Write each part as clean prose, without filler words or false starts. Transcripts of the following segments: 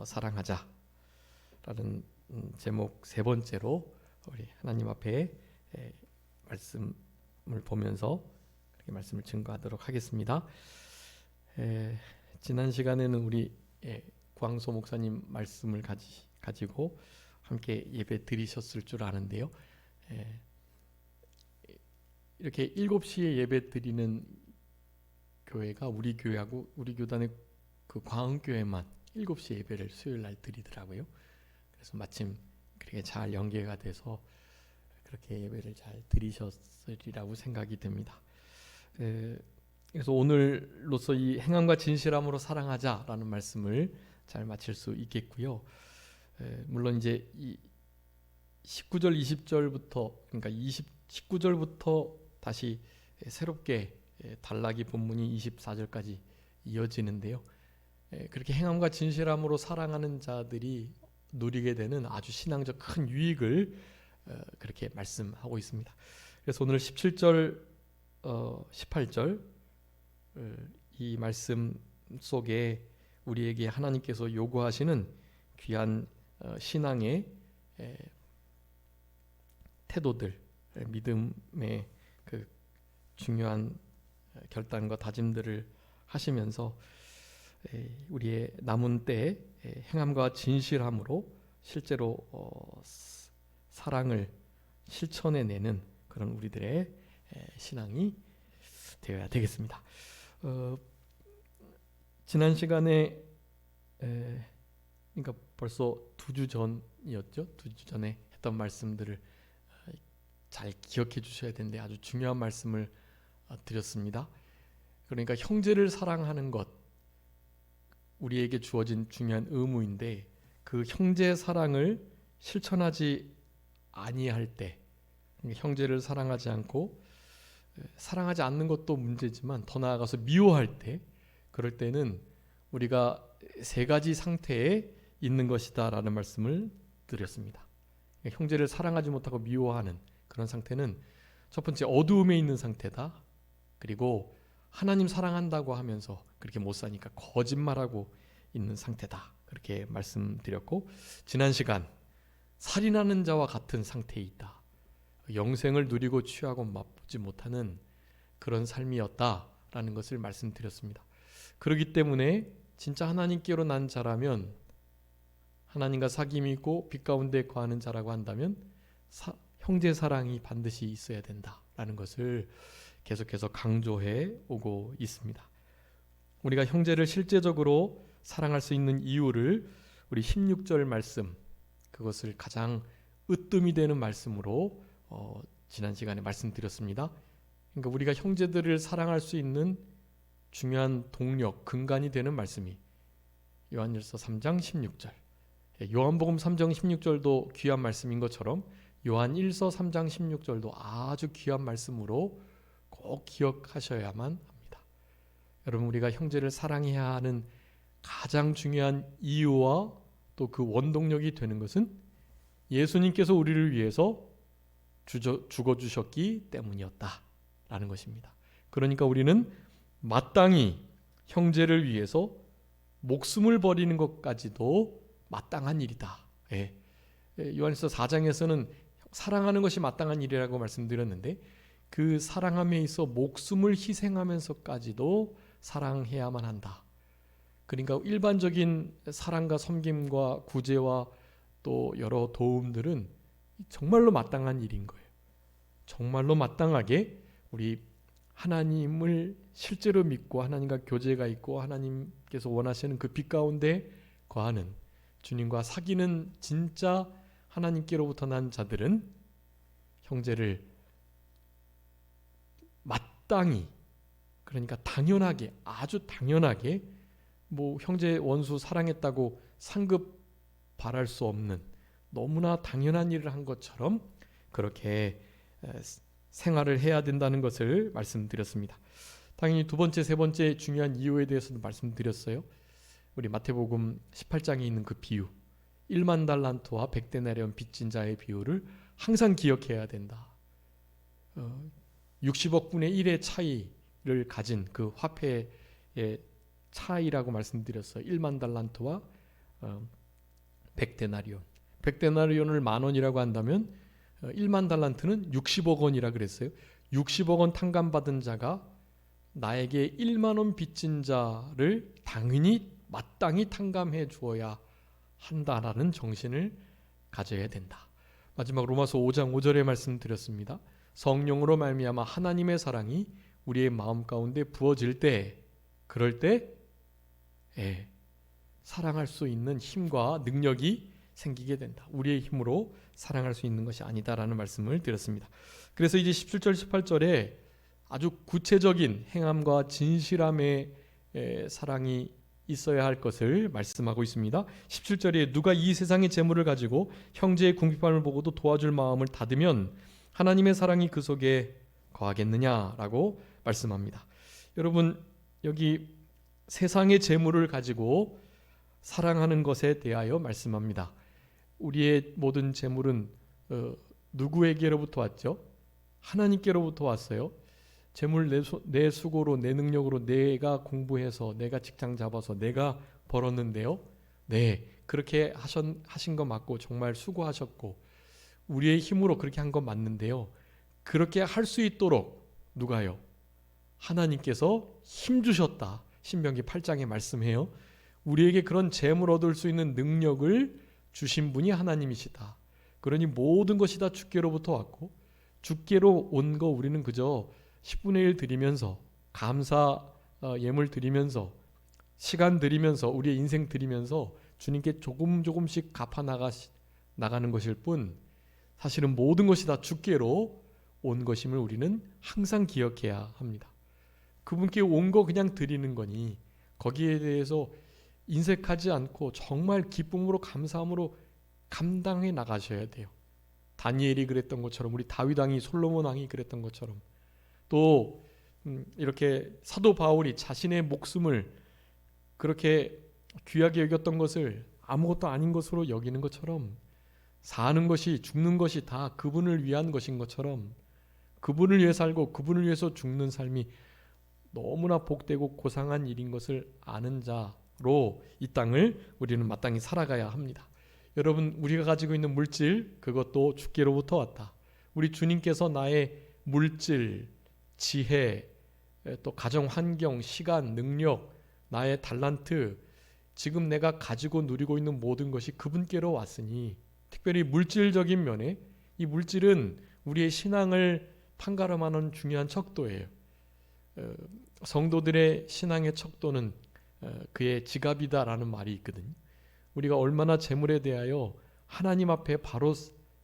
사랑하자라는 제목 세 번째로 우리 하나님 앞에 말씀을 보면서 그렇게 말씀을 증거하도록 하겠습니다. 지난 시간에는 우리 구항소 목사님 말씀을 가지고 함께 예배 드리셨을 줄 아는데요. 이렇게 7시에 예배 드리는 교회가 우리 교회하고 우리 교단의 그 광흥교회만 7시 예배를 수요일 날 드리더라고요. 그래서 마침 그렇게 잘 연계가 돼서 그렇게 예배를 잘 드리셨으리라고 생각이 됩니다. 그래서 오늘로서 이 행함과 진실함으로 사랑하자라는 말씀을 잘 마칠 수 있겠고요. 물론 이제 이 19절 20절부터 그러니까 19절부터 다시 새롭게 단락이 본문이 24절까지 이어지는데요. 그렇게 행함과 진실함으로 사랑하는 자들이 누리게 되는 아주 신앙적 큰 유익을 그렇게 말씀하고 있습니다. 그래서 오늘 17절, 18절 이 말씀 속에 우리에게 하나님께서 요구하시는 귀한 신앙의 태도들, 믿음의 그 중요한 결단과 다짐들을 하시면서 우리의 남은 때에 행함과 진실함으로 실제로 사랑을 실천해내는 그런 우리들의 신앙이 되어야 되겠습니다. 지난 시간에 그러니까 벌써 2주 전이었죠. 2주 전에 했던 말씀들을 잘 기억해 주셔야 되는데 아주 중요한 말씀을 드렸습니다. 그러니까 형제를 사랑하는 것 우리에게 주어진 중요한 의무인데 그 형제 사랑을 실천하지 아니할 때, 형제를 사랑하지 않고 사랑하지 않는 것도 문제지만 더 나아가서 미워할 때, 그럴 때는 우리가 세 가지 상태에 있는 것이다라는 말씀을 드렸습니다. 형제를 사랑하지 못하고 미워하는 그런 상태는 첫 번째 어두움에 있는 상태다. 그리고 하나님 사랑한다고 하면서 그렇게 못 사니까 거짓말하고 있는 상태다. 그렇게 말씀드렸고, 지난 시간 살인하는 자와 같은 상태에 있다. 영생을 누리고 취하고 맛보지 못하는 그런 삶이었다라는 것을 말씀드렸습니다. 그렇기 때문에 진짜 하나님께로 난 자라면, 하나님과 사귐이 있고 빛 가운데 거하는 자라고 한다면 형제 사랑이 반드시 있어야 된다라는 것을 계속해서 강조해 오고 있습니다. 우리가 형제를 실제적으로 사랑할 수 있는 이유를 우리 16절 말씀, 그것을 가장 으뜸이 되는 말씀으로 지난 시간에 말씀드렸습니다. 그러니까 우리가 형제들을 사랑할 수 있는 중요한 동력, 근간이 되는 말씀이 요한일서 3장 16절, 요한복음 3장 16절도 귀한 말씀인 것처럼 요한 1서 3장 16절도 아주 귀한 말씀으로 꼭 기억하셔야만 합니다. 여러분, 우리가 형제를 사랑해야 하는 가장 중요한 이유와 또 그 원동력이 되는 것은 예수님께서 우리를 위해서 죽어주셨기 때문이었다라는 것입니다. 그러니까 우리는 마땅히 형제를 위해서 목숨을 버리는 것까지도 마땅한 일이다. 요한일서 4장에서는 사랑하는 것이 마땅한 일이라고 말씀드렸는데, 그 사랑함에 있어 목숨을 희생하면서까지도 사랑해야만 한다. 그러니까 일반적인 사랑과 섬김과 구제와 또 여러 도움들은 정말로 마땅한 일인 거예요. 정말로 마땅하게 우리 하나님을 실제로 믿고 하나님과 교제가 있고 하나님께서 원하시는 그 빛 가운데 거하는 주님과 사귀는 진짜 하나님께로부터 난 자들은 형제를 마땅히, 그러니까 당연하게, 아주 당연하게, 뭐 형제 원수 사랑했다고 상급 바랄 수 없는 너무나 당연한 일을 한 것처럼 그렇게 생활을 해야 된다는 것을 말씀드렸습니다. 당연히 두 번째, 세 번째 중요한 이유에 대해서도 말씀드렸어요. 우리 마태복음 18장에 있는 그 비유, 1만 달란트와 100데나리온 빚진 자의 비유를 항상 기억해야 된다. 60억 분의 1의 차이를 가진 그 화폐의 차이라고 말씀드렸어요. 1만 달란트와 100데나리온. 100데나리온을 만 원이라고 한다면 1만 달란트는 60억 원이라 그랬어요. 60억 원 탕감받은 자가 나에게 1만 원 빚진 자를 당연히 마땅히 탕감해 주어야 한다라는 정신을 가져야 된다. 마지막 로마서 5장 5절의 말씀 드렸습니다. 성령으로 말미암아 하나님의 사랑이 우리의 마음 가운데 부어질 때, 그럴 때 사랑할 수 있는 힘과 능력이 생기게 된다. 우리의 힘으로 사랑할 수 있는 것이 아니다라는 말씀을 드렸습니다. 그래서 이제 17절 18절에 아주 구체적인 행함과 진실함의 사랑이 있어야 할 것을 말씀하고 있습니다. 17절에 누가 이 세상의 재물을 가지고 형제의 궁핍함을 보고도 도와줄 마음을 닫으면 하나님의 사랑이 그 속에 거하겠느냐라고 말씀합니다. 여러분, 여기 세상의 재물을 가지고 사랑하는 것에 대하여 말씀합니다. 우리의 모든 재물은 누구에게로부터 왔죠? 하나님께로부터 왔어요. 재물 내 수고로, 내 능력으로 내가 공부해서, 내가 직장 잡아서 내가 벌었는데요. 네, 그렇게 하신 거 맞고 정말 수고하셨고 우리의 힘으로 그렇게 한 건 맞는데요. 그렇게 할 수 있도록 누가요? 하나님께서 힘 주셨다. 신명기 8장에 말씀해요. 우리에게 그런 재물 얻을 수 있는 능력을 주신 분이 하나님이시다. 그러니 모든 것이 다 주께로부터 왔고 주께로 온 거 우리는 그저 10분의 1 드리면서 감사 예물 드리면서 시간 드리면서 우리의 인생 드리면서 주님께 조금씩 갚아 나가는 것일 뿐 사실은 모든 것이 다 주께로 온 것임을 우리는 항상 기억해야 합니다. 그분께 온 거 그냥 드리는 거니 거기에 대해서 인색하지 않고 정말 기쁨으로 감사함으로 감당해 나가셔야 돼요. 다니엘이 그랬던 것처럼, 우리 다윗 왕이, 솔로몬 왕이 그랬던 것처럼, 또 이렇게 사도 바울이 자신의 목숨을 그렇게 귀하게 여겼던 것을 아무것도 아닌 것으로 여기는 것처럼, 사는 것이 죽는 것이 다 그분을 위한 것인 것처럼 그분을 위해 살고 그분을 위해서 죽는 삶이 너무나 복되고 고상한 일인 것을 아는 자로 이 땅을 우리는 마땅히 살아가야 합니다. 여러분, 우리가 가지고 있는 물질, 그것도 주께로부터 왔다. 우리 주님께서 나의 물질, 지혜, 또 가정 환경, 시간, 능력, 나의 달란트, 지금 내가 가지고 누리고 있는 모든 것이 그분께로 왔으니, 특별히 물질적인 면에 이 물질은 우리의 신앙을 판가름하는 중요한 척도예요. 성도들의 신앙의 척도는 그의 지갑이다라는 말이 있거든요. 우리가 얼마나 재물에 대하여 하나님 앞에 바로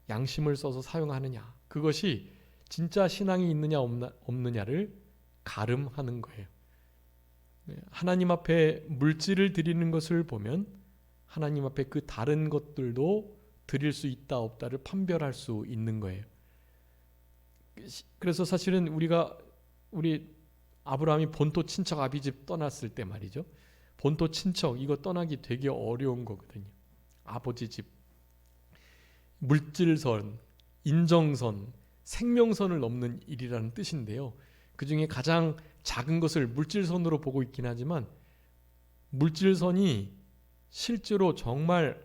양심을 써서 사용하느냐, 그것이 진짜 신앙이 있느냐 없느냐를 가름하는 거예요. 하나님 앞에 물질을 드리는 것을 보면 하나님 앞에 그 다른 것들도 드릴 수 있다 없다를 판별할 수 있는 거예요. 그래서 사실은 우리 아브라함이 본토 친척 아비집 떠났을 때 말이죠. 본토 친척 이거 떠나기 되게 어려운 거거든요. 아버지 집, 물질선, 인정선, 생명선을 넘는 일이라는 뜻인데요. 그 중에 가장 작은 것을 물질선으로 보고 있긴 하지만 물질선이 실제로 정말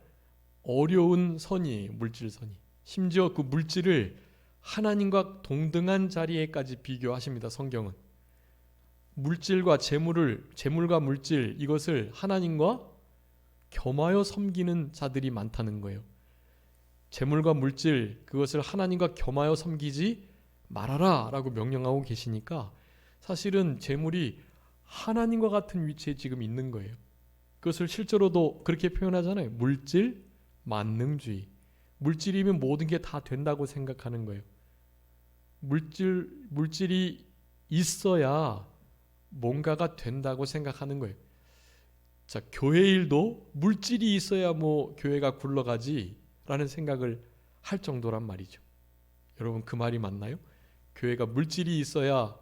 어려운 선이에요. 물질선이. 심지어 그 물질을 하나님과 동등한 자리에까지 비교하십니다. 성경은. 물질과 재물과 물질, 이것을 하나님과 겸하여 섬기는 자들이 많다는 거예요. 재물과 물질, 그것을 하나님과 겸하여 섬기지 말아라 라고 명령하고 계시니까 사실은 재물이 하나님과 같은 위치에 지금 있는 거예요. 그것을 실제로도 그렇게 표현하잖아요. 물질, 만능주의. 물질이면 모든 게 다 된다고 생각하는 거예요. 물질이 있어야 뭔가가 된다고 생각하는 거예요. 자, 교회 일도 물질이 있어야 교회가 굴러가지 라는 생각을 할 정도란 말이죠. 여러분, 그 말이 맞나요? 교회가 물질이 있어야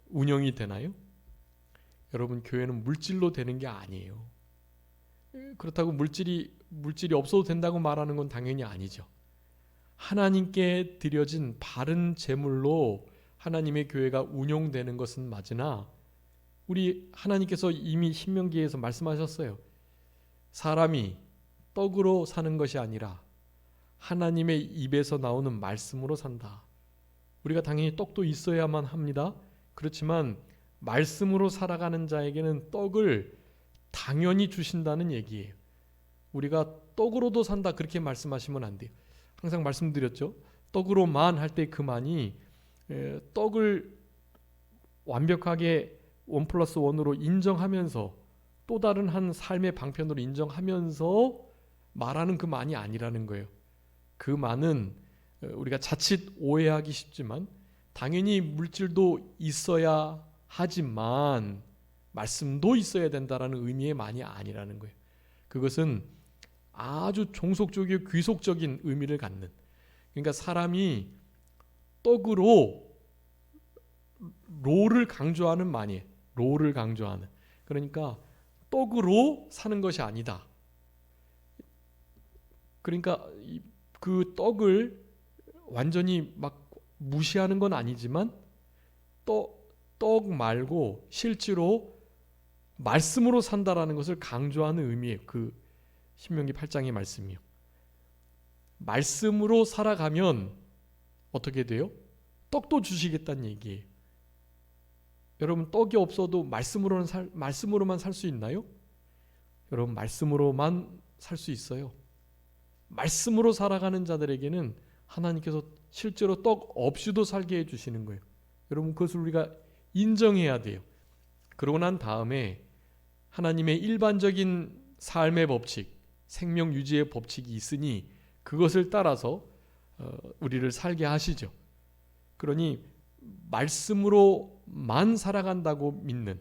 운영이 되나요? 여러분, 교회는 물질로 되는 게 아니에요. 그렇다고 물질이 없어도 된다고 말하는 건 당연히 아니죠. 하나님께 드려진 바른 제물로 하나님의 교회가 운영되는 것은 맞으나 우리 하나님께서 이미 신명기에서 말씀하셨어요. 사람이 떡으로 사는 것이 아니라 하나님의 입에서 나오는 말씀으로 산다. 우리가 당연히 떡도 있어야만 합니다. 그렇지만 말씀으로 살아가는 자에게는 떡을 당연히 주신다는 얘기예요. 우리가 떡으로도 산다 그렇게 말씀하시면 안 돼요. 항상 말씀드렸죠. 떡으로만 할 때 그 만이 떡을 완벽하게 1+1으로 인정하면서 또 다른 한 삶의 방편으로 인정하면서 말하는 그 만이 아니라는 거예요. 그 만은 우리가 자칫 오해하기 쉽지만 당연히 물질도 있어야 하지만 말씀도 있어야 된다라는 의미의 만이 아니라는 거예요. 그것은 아주 종속적이고 귀속적인 의미를 갖는, 그러니까 사람이 떡으로 로를 강조하는 만이에요. 로를 강조하는. 그러니까 떡으로 사는 것이 아니다. 그러니까 그 떡을 완전히 막 무시하는 건 아니지만 떡 말고 실제로 말씀으로 산다라는 것을 강조하는 의미예요. 그 신명기 8장의 말씀이요. 말씀으로 살아가면 어떻게 돼요? 떡도 주시겠다는 얘기예요. 여러분, 떡이 없어도 말씀으로만 살 수 있나요? 여러분, 말씀으로만 살 수 있어요. 말씀으로 살아가는 자들에게는 하나님께서 실제로 떡 없이도 살게 해주시는 거예요. 여러분, 그것을 우리가 인정해야 돼요. 그러고 난 다음에 하나님의 일반적인 삶의 법칙, 생명 유지의 법칙이 있으니 그것을 따라서 우리를 살게 하시죠. 그러니 말씀으로만 살아간다고 믿는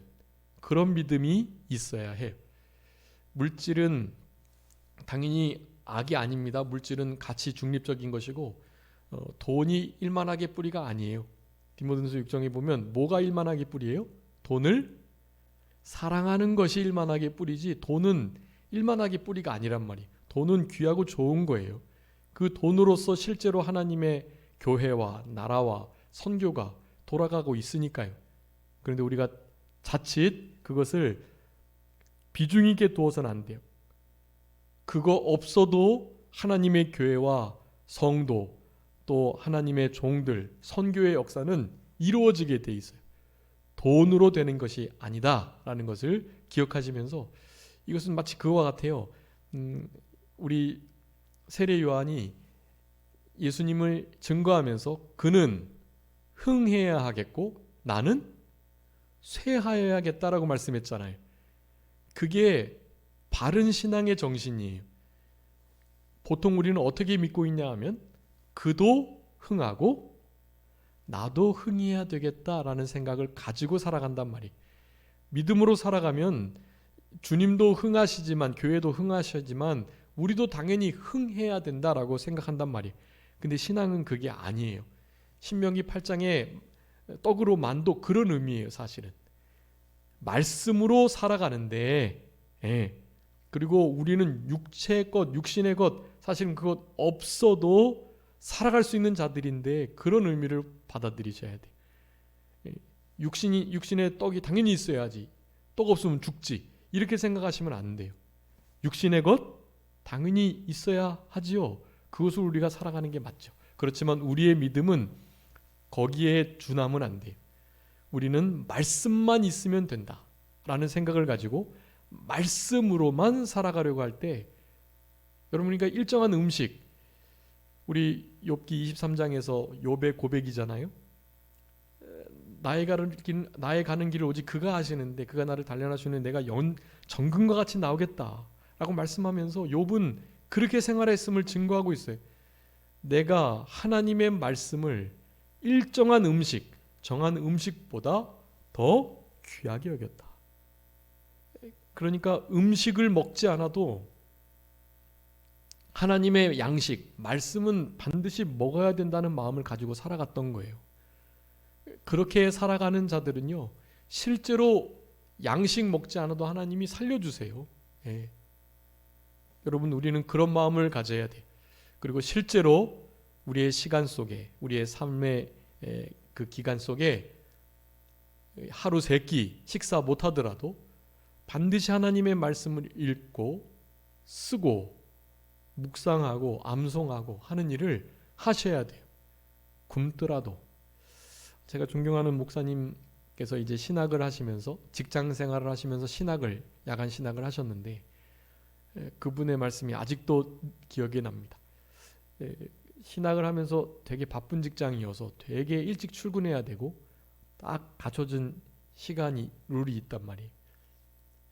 그런 믿음이 있어야 해요. 물질은 당연히 악이 아닙니다. 물질은 가치 중립적인 것이고 돈이 일만하게 뿌리가 아니에요. 디모데전서 6장에 보면 뭐가 일만하게 뿌리예요? 돈을 사랑하는 것이 일만하게 뿌리지 돈은 일만하게 뿌리가 아니란 말이에요. 돈은 귀하고 좋은 거예요. 그 돈으로서 실제로 하나님의 교회와 나라와 선교가 돌아가고 있으니까요. 그런데 우리가 자칫 그것을 비중 있게 두어서는 안 돼요. 그거 없어도 하나님의 교회와 성도 또 하나님의 종들, 선교의 역사는 이루어지게 돼 있어요. 돈으로 되는 것이 아니다라는 것을 기억하시면서, 이것은 마치 그와 같아요. 우리 세례 요한이 예수님을 증거하면서 그는 흥해야 하겠고 나는 쇠하여야겠다라고 말씀했잖아요. 그게 바른 신앙의 정신이에요. 보통 우리는 어떻게 믿고 있냐 하면 그도 흥하고 나도 흥해야 되겠다라는 생각을 가지고 살아간단 말이에요. 믿음으로 살아가면 주님도 흥하시지만 교회도 흥하시지만 우리도 당연히 흥해야 된다라고 생각한단 말이에요. 근데 신앙은 그게 아니에요. 신명기 8장의 떡으로 만도 그런 의미예요. 사실은 말씀으로 살아가는데, 그리고 우리는 육체의 것, 육신의 것, 사실은 그것 없어도 살아갈 수 있는 자들인데 그런 의미를 받아들이셔야 돼요. 육신의 떡이 당연히 있어야지, 떡 없으면 죽지, 이렇게 생각하시면 안 돼요. 육신의 것 당연히 있어야 하지요. 그것을 우리가 살아가는 게 맞죠. 그렇지만 우리의 믿음은 거기에 준하면 안 돼요. 우리는 말씀만 있으면 된다라는 생각을 가지고 말씀으로만 살아가려고 할 때, 여러분, 그러니까 일정한 음식, 우리 욥기 23장에서 욥의 고백이잖아요. 나의 가는 길을 오직 그가 아시는데 그가 나를 단련하시는 내가 정금과 같이 나오겠다라고 말씀하면서 욥은 그렇게 생활했음을 증거하고 있어요. 내가 하나님의 말씀을 일정한 음식, 정한 음식보다 더 귀하게 여겼다. 그러니까 음식을 먹지 않아도 하나님의 양식, 말씀은 반드시 먹어야 된다는 마음을 가지고 살아갔던 거예요. 그렇게 살아가는 자들은요, 실제로 양식 먹지 않아도 하나님이 살려주세요. 여러분, 우리는 그런 마음을 가져야 돼요. 그리고 실제로 우리의 시간 속에, 우리의 삶의 그 기간 속에 하루 세 끼 식사 못하더라도 반드시 하나님의 말씀을 읽고 쓰고 묵상하고 암송하고 하는 일을 하셔야 돼요. 굶더라도. 제가 존경하는 목사님께서 이제 신학을 하시면서 직장 생활을 하시면서 야간 신학을 하셨는데 그분의 말씀이 아직도 기억에 납니다. 신학을 하면서 되게 바쁜 직장이어서 되게 일찍 출근해야 되고 딱 갖춰진 룰이 있단 말이에요.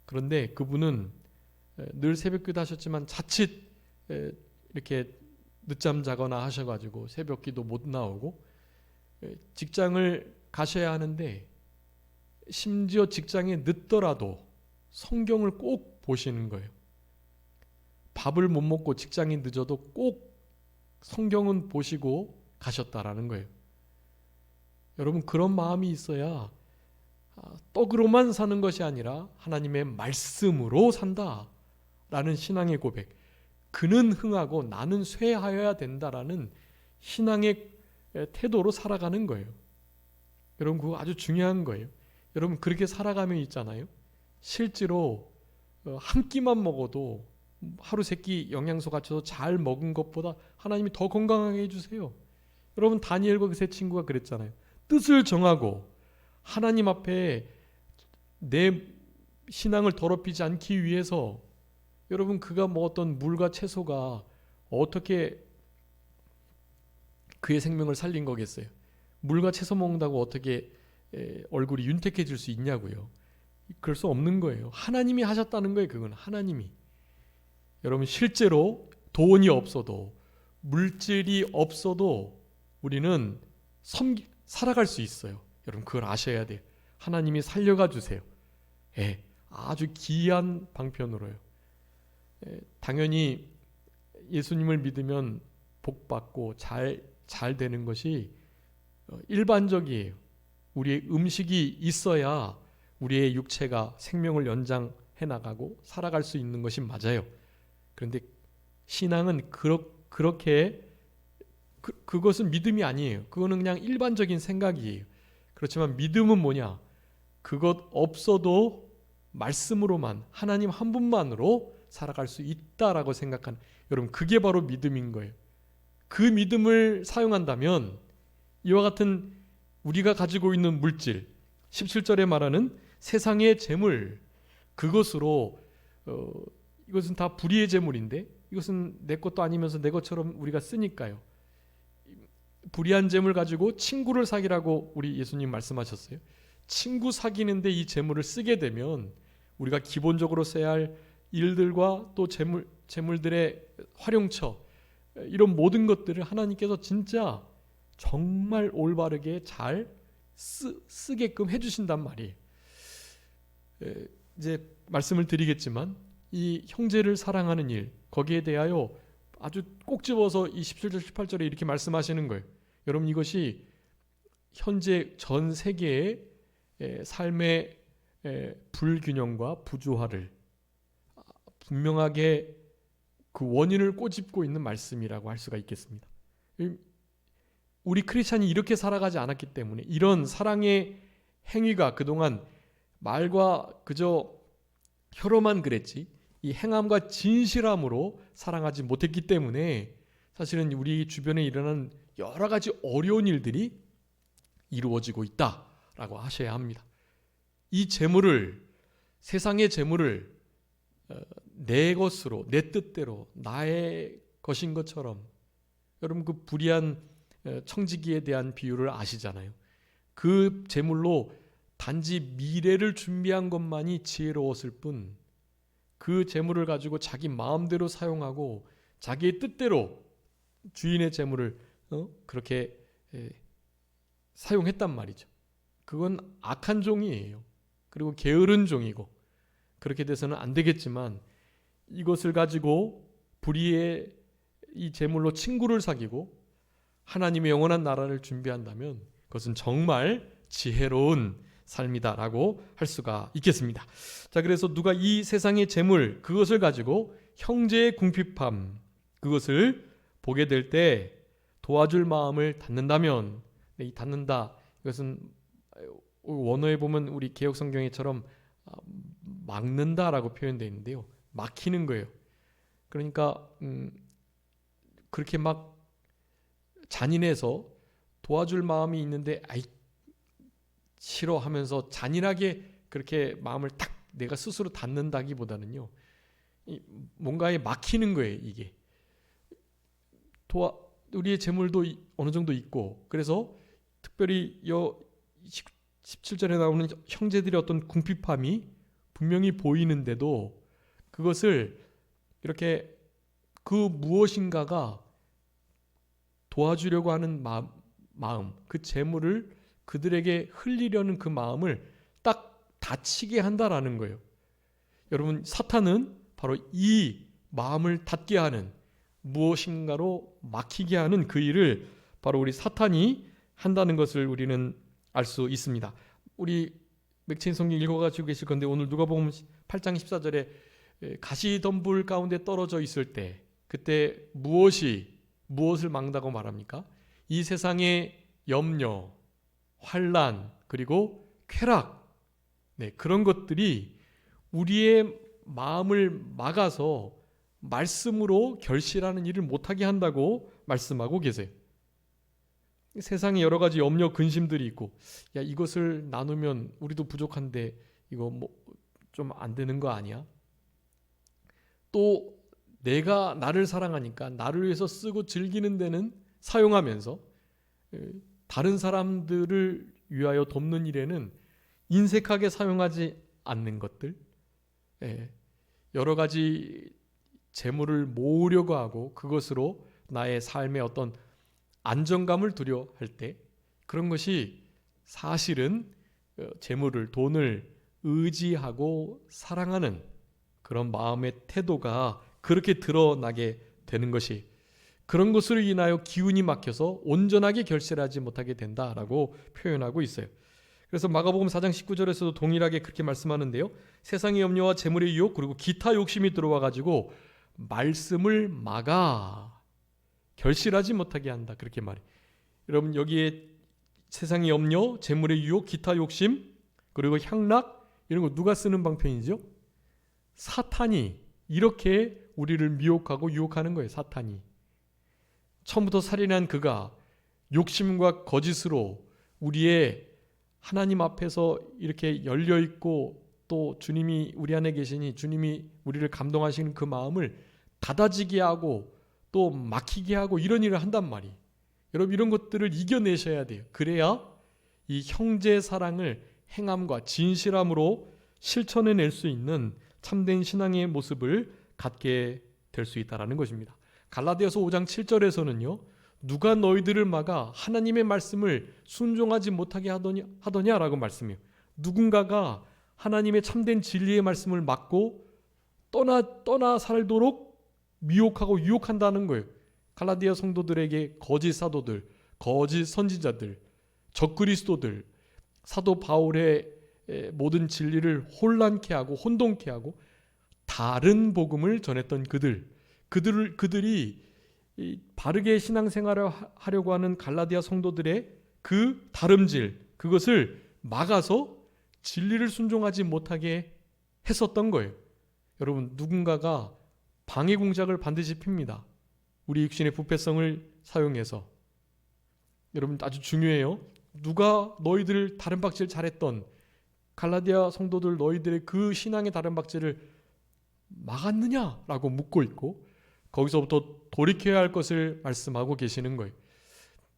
그런데 그분은 늘 새벽기도 하셨지만 자칫 이렇게 늦잠 자거나 하셔가지고 새벽기도 못 나오고 직장을 가셔야 하는데 심지어 직장에 늦더라도 성경을 꼭 보시는 거예요. 밥을 못 먹고 직장이 늦어도 꼭 성경은 보시고 가셨다라는 거예요. 여러분, 그런 마음이 있어야 떡으로만 사는 것이 아니라 하나님의 말씀으로 산다라는 신앙의 고백, 그는 흥하고 나는 쇠하여야 된다라는 신앙의 태도로 살아가는 거예요. 여러분, 그거 아주 중요한 거예요. 여러분, 그렇게 살아가면 있잖아요, 실제로 한 끼만 먹어도 하루 세 끼 영양소 갖춰서 잘 먹은 것보다 하나님이 더 건강하게 해주세요. 여러분, 다니엘과 그 세 친구가 그랬잖아요. 뜻을 정하고 하나님 앞에 내 신앙을 더럽히지 않기 위해서, 여러분, 그가 먹었던 물과 채소가 어떻게 그의 생명을 살린 거겠어요? 물과 채소 먹는다고 어떻게 얼굴이 윤택해질 수 있냐고요. 그럴 수 없는 거예요. 하나님이 하셨다는 거예요. 그건 하나님이. 여러분, 실제로 돈이 없어도 물질이 없어도 우리는 살아갈 수 있어요. 여러분, 그걸 아셔야 돼요. 하나님이 살려가 주세요. 아주 귀한 방편으로요. 당연히 예수님을 믿으면 복 받고 잘 되는 것이 일반적이에요. 우리의 음식이 있어야 우리의 육체가 생명을 연장해 나가고 살아갈 수 있는 것이 맞아요. 그런데 신앙은 그렇게 그것은 믿음이 아니에요. 그거는 그냥 일반적인 생각이에요. 그렇지만 믿음은 뭐냐? 그것 없어도 말씀으로만, 하나님 한 분만으로 살아갈 수 있다라고 생각하는, 여러분, 그게 바로 믿음인 거예요. 그 믿음을 사용한다면 이와 같은 우리가 가지고 있는 물질, 17절에 말하는 세상의 재물, 그것으로 이것은 다 불의의 재물인데 이것은 내 것도 아니면서 내 것처럼 우리가 쓰니까요. 불의한 재물 가지고 친구를 사귀라고 우리 예수님 말씀하셨어요. 친구 사귀는데 이 재물을 쓰게 되면 우리가 기본적으로 써야 할 일들과 또 재물들의 활용처, 이런 모든 것들을 하나님께서 진짜 정말 올바르게 잘 쓰게끔 해주신단 말이에요. 이제 말씀을 드리겠지만 이 형제를 사랑하는 일, 거기에 대하여 아주 꼭 집어서 이 17절 18절에 이렇게 말씀하시는 거예요. 여러분, 이것이 현재 전 세계의 삶의 불균형과 부조화를 분명하게 그 원인을 꼬집고 있는 말씀이라고 할 수가 있겠습니다. 우리 크리스찬이 이렇게 살아가지 않았기 때문에, 이런 사랑의 행위가 그동안 말과 그저 혀로만 그랬지 이 행함과 진실함으로 사랑하지 못했기 때문에 사실은 우리 주변에 일어나는 여러 가지 어려운 일들이 이루어지고 있다라고 하셔야 합니다. 이 재물을, 세상의 재물을 내 것으로, 내 뜻대로 나의 것인 것처럼, 여러분, 그 불의한 청지기에 대한 비유를 아시잖아요. 그 재물로 단지 미래를 준비한 것만이 지혜로웠을 뿐, 그 재물을 가지고 자기 마음대로 사용하고 자기의 뜻대로 주인의 재물을 그렇게 사용했단 말이죠. 그건 악한 종이에요. 그리고 게으른 종이고, 그렇게 돼서는 안 되겠지만 이것을 가지고 불의의 이 재물로 친구를 사귀고 하나님의 영원한 나라를 준비한다면 그것은 정말 지혜로운 삶이다라고 할 수가 있겠습니다. 자, 그래서 누가 이 세상의 재물, 그것을 가지고 형제의 궁핍함, 그것을 보게 될 때 도와줄 마음을 닫는다면, 이 닫는다, 이것은 원어에 보면 우리 개혁성경에처럼 막는다라고 표현되어 있는데요, 막히는 거예요. 그러니까 그렇게 막 잔인해서 도와줄 마음이 있는데 아이 싫어하면서 잔인하게 그렇게 마음을 딱 내가 스스로 닫는다기보다는요, 뭔가에 막히는 거예요. 이게 우리의 재물도 어느 정도 있고, 그래서 특별히 17절에 나오는 형제들의 어떤 궁핍함이 분명히 보이는데도 그것을 이렇게 그 무엇인가가 도와주려고 하는 마음, 그 재물을 그들에게 흘리려는 그 마음을 딱 닫히게 한다라는 거예요. 여러분, 사탄은 바로 이 마음을 닫게 하는, 무엇인가로 막히게 하는 그 일을 바로 우리 사탄이 한다는 것을 우리는 알 수 있습니다. 우리 맥체인 성경 읽어가지고 계실 건데, 오늘 누가복음 8장 14절에 가시덤불 가운데 떨어져 있을 때 그때 무엇을 막는다고 말합니까? 이 세상의 염려, 환난, 그리고 쾌락, 그런 것들이 우리의 마음을 막아서 말씀으로 결실하는 일을 못하게 한다고 말씀하고 계세요. 세상에 여러 가지 염려, 근심들이 있고, 야, 이것을 나누면 우리도 부족한데 이거 뭐 좀 안 되는 거 아니야? 또 내가 나를 사랑하니까 나를 위해서 쓰고 즐기는 데는 사용하면서 다른 사람들을 위하여 돕는 일에는 인색하게 사용하지 않는 것들, 여러 가지 재물을 모으려고 하고 그것으로 나의 삶의 어떤 안정감을 두려워할 때, 그런 것이 사실은 재물을, 돈을 의지하고 사랑하는 그런 마음의 태도가 그렇게 드러나게 되는 것이, 그런 것으로 인하여 기운이 막혀서 온전하게 결실하지 못하게 된다라고 표현하고 있어요. 그래서 마가복음 4장 19절에서도 동일하게 그렇게 말씀하는데요, 세상의 염려와 재물의 유혹 그리고 기타 욕심이 들어와 가지고 말씀을 막아 결실하지 못하게 한다, 그렇게 말해요. 여러분, 여기에 세상의 염려, 재물의 유혹, 기타 욕심, 그리고 향락, 이런 거 누가 쓰는 방편이죠? 사탄이 이렇게 우리를 미혹하고 유혹하는 거예요. 사탄이 처음부터 살인한 그가 욕심과 거짓으로 우리의 하나님 앞에서 이렇게 열려있고, 또 주님이 우리 안에 계시니 주님이 우리를 감동하시는 그 마음을 닫아지게 하고 또 막히게 하고, 이런 일을 한단 말이에요. 여러분, 이런 것들을 이겨내셔야 돼요. 그래야 이 형제 사랑을 행함과 진실함으로 실천해낼 수 있는 참된 신앙의 모습을 갖게 될 수 있다는 것입니다. 갈라디아서 5장 7절에서는요, 누가 너희들을 막아 하나님의 말씀을 순종하지 못하게 하더냐라고 말씀해요. 누군가가 하나님의 참된 진리의 말씀을 막고 떠나 살도록 미혹하고 유혹한다는 거예요. 갈라디아 성도들에게 거짓 사도들, 거짓 선지자들, 적그리스도들, 사도 바울의 모든 진리를 혼란케 하고 혼동케 하고 다른 복음을 전했던 그들이 바르게 신앙생활을 하려고 하는 갈라디아 성도들의 그 다름질, 그것을 막아서 진리를 순종하지 못하게 했었던 거예요. 여러분, 누군가가 방해 공작을 반드시 핍니다. 우리 육신의 부패성을 사용해서. 여러분, 아주 중요해요. 누가 너희들 다른 박질 잘했던 갈라디아 성도들, 너희들의 그 신앙의 다른 박질을 막았느냐라고 묻고 있고, 거기서부터 돌이켜야 할 것을 말씀하고 계시는 거예요.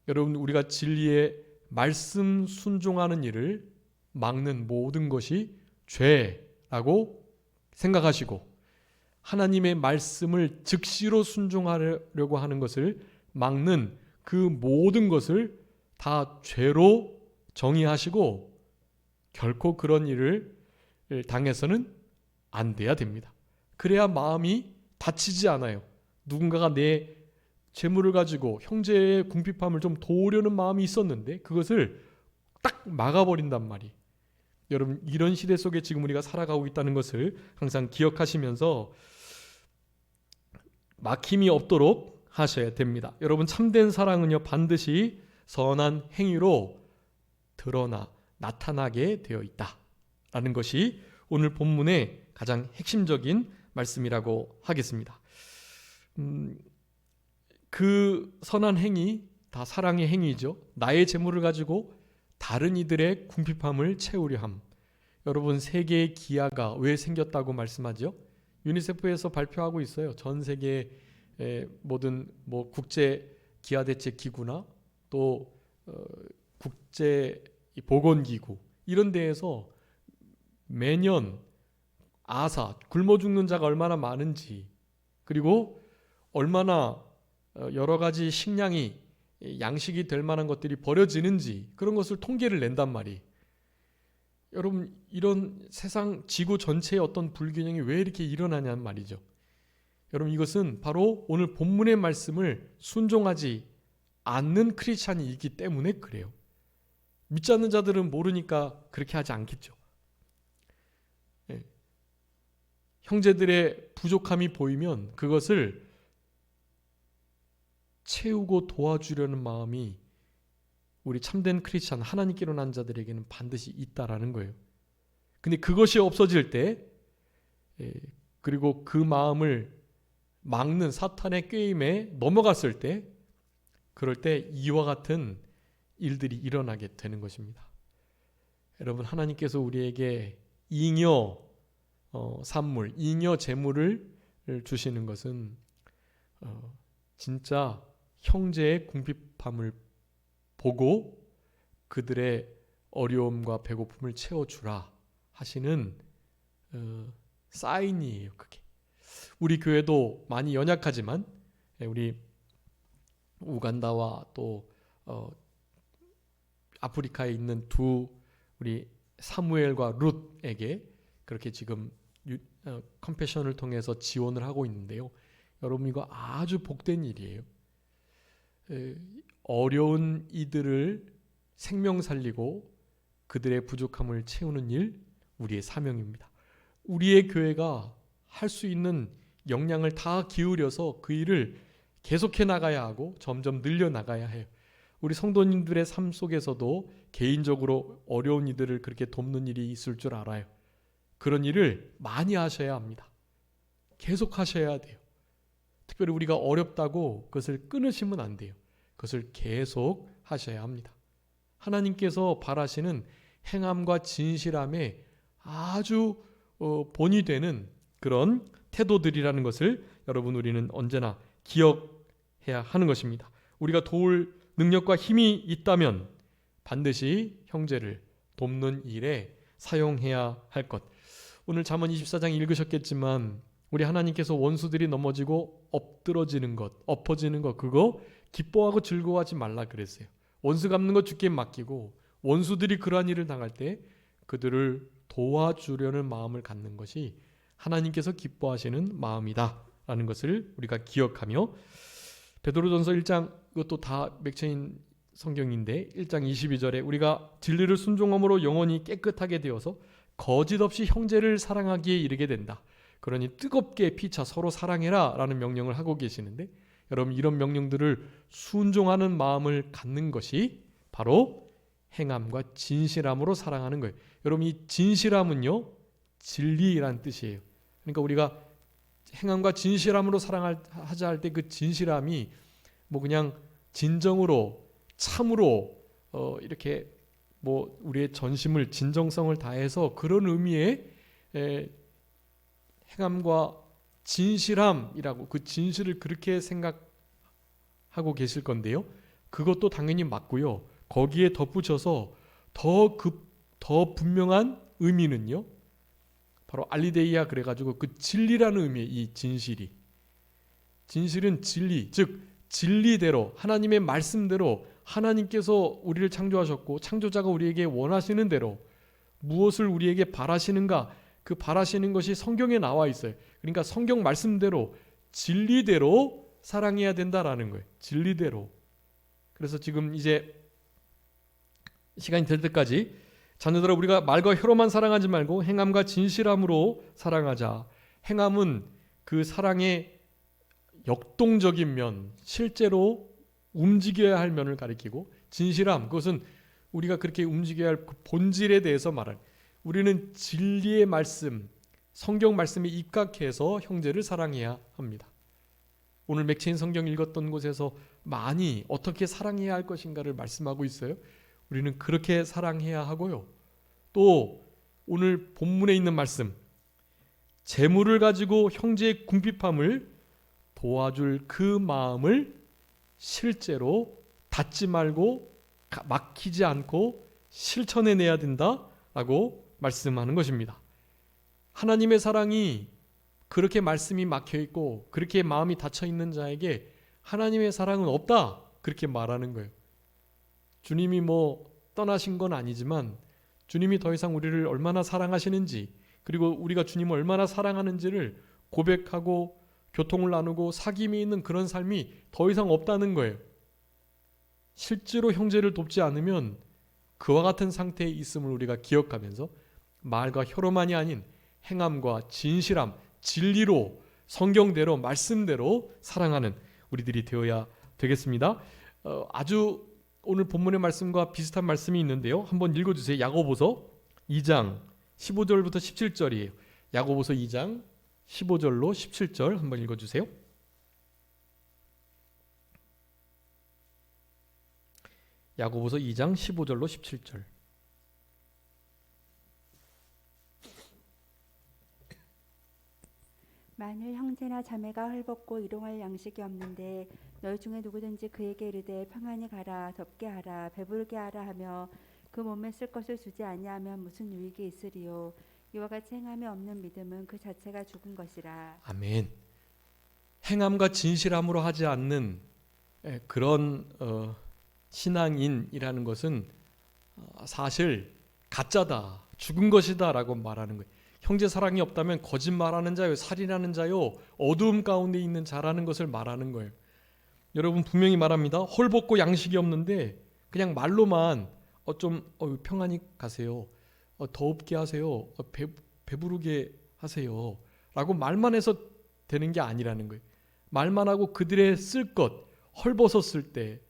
여러분, 우리가 진리의 말씀 순종하는 일을 막는 모든 것이 죄라고 생각하시고, 하나님의 말씀을 즉시로 순종하려고 하는 것을 막는 그 모든 것을 다 죄로 정의하시고, 결코 그런 일을 당해서는 안 돼야 됩니다. 그래야 마음이 다치지 않아요. 누군가가 내 재물을 가지고 형제의 궁핍함을 좀 도우려는 마음이 있었는데 그것을 딱 막아버린단 말이에요. 여러분, 이런 시대 속에 지금 우리가 살아가고 있다는 것을 항상 기억하시면서 막힘이 없도록 하셔야 됩니다. 여러분, 참된 사랑은요, 반드시 선한 행위로 나타나게 되어 있다라는 것이 오늘 본문의 가장 핵심적인 말씀이라고 하겠습니다. 그 선한 행위 다 사랑의 행위죠. 나의 재물을 가지고 다른 이들의 궁핍함을 채우려 함. 여러분, 세계의 기아가 왜 생겼다고 말씀하죠? 유니세프에서 발표하고 있어요. 전 세계의 모든 국제 기아 대책 기구나 또 국제 보건기구 이런 데에서 매년 아사, 굶어 죽는 자가 얼마나 많은지, 그리고 얼마나 여러 가지 식량이 양식이 될 만한 것들이 버려지는지, 그런 것을 통계를 낸단 말이에요. 여러분, 이런 세상 지구 전체의 어떤 불균형이 왜 이렇게 일어나냐는 말이죠. 여러분, 이것은 바로 오늘 본문의 말씀을 순종하지 않는 크리스찬이 있기 때문에 그래요. 믿지 않는 자들은 모르니까 그렇게 하지 않겠죠. 형제들의 부족함이 보이면 그것을 채우고 도와주려는 마음이 우리 참된 크리스찬, 하나님께로 난 자들에게는 반드시 있다라는 거예요. 근데 그것이 없어질 때, 그리고 그 마음을 막는 사탄의 꾀임에 넘어갔을 때, 그럴 때 이와 같은 일들이 일어나게 되는 것입니다. 여러분, 하나님께서 우리에게 잉여 산물, 잉여 재물을 주시는 것은 진짜 형제의 궁핍함을 보고 그들의 어려움과 배고픔을 채워주라 하시는 사인이에요. 그게 우리 교회도 많이 연약하지만 우리 우간다와 또 아프리카에 있는 두 우리 사무엘과 룻에게 그렇게 지금 컴패션을 통해서 지원을 하고 있는데요. 여러분, 이거 아주 복된 일이에요. 어려운 이들을 생명 살리고 그들의 부족함을 채우는 일, 우리의 사명입니다. 우리의 교회가 할 수 있는 역량을 다 기울여서 그 일을 계속해 나가야 하고 점점 늘려 나가야 해요. 우리 성도님들의 삶 속에서도 개인적으로 어려운 이들을 그렇게 돕는 일이 있을 줄 알아요. 그런 일을 많이 하셔야 합니다. 계속 하셔야 돼요. 특별히 우리가 어렵다고 그것을 끊으시면 안 돼요. 그것을 계속 하셔야 합니다. 하나님께서 바라시는 행함과 진실함에 아주 본이 되는 그런 태도들이라는 것을 여러분, 우리는 언제나 기억해야 하는 것입니다. 우리가 도울 능력과 힘이 있다면 반드시 형제를 돕는 일에 사용해야 할 것. 오늘 잠언 24장 읽으셨겠지만 우리 하나님께서 원수들이 넘어지고 엎드러지는 것, 엎어지는 것, 그거 기뻐하고 즐거워하지 말라 그랬어요. 원수 갚는 거 주께 맡기고 원수들이 그러한 일을 당할 때 그들을 도와주려는 마음을 갖는 것이 하나님께서 기뻐하시는 마음이다라는 것을 우리가 기억하며, 베드로전서 1장, 이것도 다 맥체인 성경인데 1장 22절에 우리가 진리를 순종함으로 영혼이 깨끗하게 되어서 거짓 없이 형제를 사랑하기에 이르게 된다. 그러니 뜨겁게 피차 서로 사랑해라 라는 명령을 하고 계시는데, 여러분, 이런 명령들을 순종하는 마음을 갖는 것이 바로 행함과 진실함으로 사랑하는 거예요. 여러분, 이 진실함은요, 진리란 뜻이에요. 그러니까 우리가 행함과 진실함으로 사랑하자 할 때 그 진실함이 그냥 진정으로 참으로 이렇게 우리의 전심을, 진정성을 다해서 그런 의미의 행함과 진실함이라고, 그 진실을 그렇게 생각하고 계실 건데요. 그것도 당연히 맞고요. 거기에 덧붙여서 더 분명한 의미는요, 바로 알리데이아 그래가지고 그 진리라는 의미의 이 진실은 진리, 즉 진리대로, 하나님의 말씀대로, 하나님께서 우리를 창조하셨고 창조자가 우리에게 원하시는 대로 무엇을 우리에게 바라시는가, 그 바라시는 것이 성경에 나와 있어요. 그러니까 성경 말씀대로 진리대로 사랑해야 된다라는 거예요. 진리대로. 그래서 지금 이제 시간이 될 때까지 자녀들아, 우리가 말과 혀로만 사랑하지 말고 행함과 진실함으로 사랑하자. 행함은 그 사랑의 역동적인 면, 실제로 움직여야 할 면을 가리키고, 진실함, 그것은 우리가 그렇게 움직여야 할 그 본질에 대해서 말하는, 우리는 진리의 말씀, 성경 말씀에 입각해서 형제를 사랑해야 합니다. 오늘 맥체인 성경 읽었던 곳에서 많이 어떻게 사랑해야 할 것인가를 말씀하고 있어요. 우리는 그렇게 사랑해야 하고요. 또 오늘 본문에 있는 말씀, 재물을 가지고 형제의 궁핍함을 도와줄 그 마음을 실제로 닫지 말고 막히지 않고 실천해내야 된다라고 말씀하는 것입니다. 하나님의 사랑이 그렇게 말씀이 막혀있고 그렇게 마음이 닫혀있는 자에게 하나님의 사랑은 없다, 그렇게 말하는 거예요. 주님이 떠나신 건 아니지만 주님이 더 이상 우리를 얼마나 사랑하시는지, 그리고 우리가 주님을 얼마나 사랑하는지를 고백하고 교통을 나누고 사귐이 있는 그런 삶이 더 이상 없다는 거예요. 실제로 형제를 돕지 않으면 그와 같은 상태에 있음을 우리가 기억하면서 말과 혀로만이 아닌 행함과 진실함, 진리로, 성경대로, 말씀대로 사랑하는 우리들이 되어야 되겠습니다. 아주 오늘 본문의 말씀과 비슷한 말씀이 있는데요. 한번 읽어주세요. 야고보서 2장 15절부터 17절이에요. 야고보서 2장 15절로 17절 한번 읽어주세요. 야고보서 2장 15절로 17절. 만일 형제나 자매가 헐벗고 일용할 양식이 없는데 너희 중에 누구든지 그에게 이르되 평안히 가라, 덥게 하라, 배부르게 하라 하며 그 몸에 쓸 것을 주지 아니하면 무슨 유익이 있으리요. 이와 같이 행함이 없는 믿음은 그 자체가 죽은 것이라. 아멘. 행함과 진실함으로 하지 않는 그런 신앙인이라는 것은 사실 가짜다, 죽은 것이다 라고 말하는 거예요. 형제 사랑이 없다면 거짓말하는 자요, 살인하는 자요, 어두움 가운데 있는 자라는 것을 말하는 거예요. 여러분 분명히 말합니다. 헐벗고 양식이 없는데 그냥 말로만 평안히 가세요, 더웁게 하세요, 배부르게 하세요 라고 말만 해서 되는 게 아니라는 거예요. 말만 하고 그들의 쓸 것, 헐벗었을 때,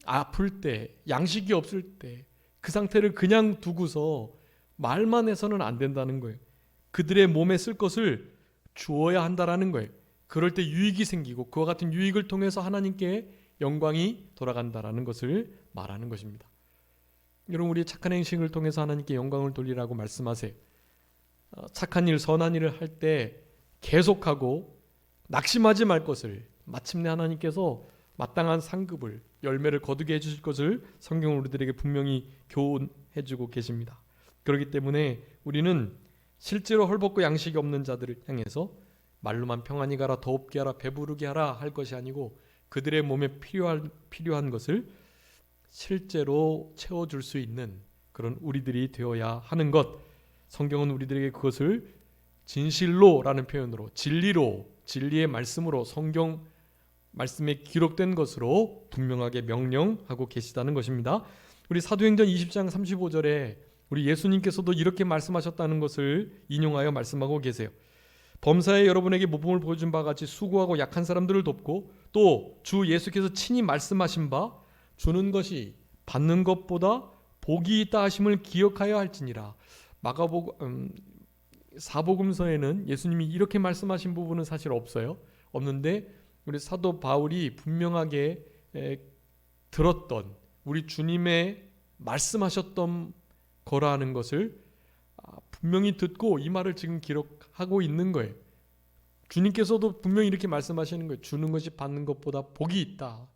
아플 때, 양식이 없을 때 그 상태를 그냥 두고서 말만 해서는 안 된다는 거예요. 그들의 몸에 쓸 것을 주어야 한다라는 거예요. 그럴 때 유익이 생기고 그와 같은 유익을 통해서 하나님께 영광이 돌아간다라는 것을 말하는 것입니다. 여러분, 우리의 착한 행실을 통해서 하나님께 영광을 돌리라고 말씀하세요. 착한 일, 선한 일을 할 때 계속하고 낙심하지 말 것을, 마침내 하나님께서 마땅한 상급을, 열매를 거두게 해주실 것을 성경은 우리들에게 분명히 교훈해주고 계십니다. 그렇기 때문에 우리는 실제로 헐벗고 양식이 없는 자들을 향해서 말로만 평안히 가라, 더웁게 하라, 배부르게 하라 할 것이 아니고 그들의 몸에 필요한 것을 실제로 채워줄 수 있는 그런 우리들이 되어야 하는 것, 성경은 우리들에게 그것을 진실로라는 표현으로, 진리로, 진리의 말씀으로, 성경 말씀에 기록된 것으로 분명하게 명령하고 계시다는 것입니다. 우리 사도행전 20장 35절에 우리 예수님께서도 이렇게 말씀하셨다는 것을 인용하여 말씀하고 계세요. 범사에 여러분에게 모범을 보여준 바와 같이 수고하고 약한 사람들을 돕고 또 주 예수께서 친히 말씀하신 바 주는 것이 받는 것보다 복이 있다 하심을 기억하여 할지니라. 사복음서에는 예수님이 이렇게 말씀하신 부분은 사실 없는데 우리 사도 바울이 분명하게 들었던, 우리 주님의 말씀하셨던 거라는 것을 분명히 듣고 이 말을 지금 기록하고 있는 거예요. 주님께서도 분명히 이렇게 말씀하시는 거예요. 주는 것이 받는 것보다 복이 있다.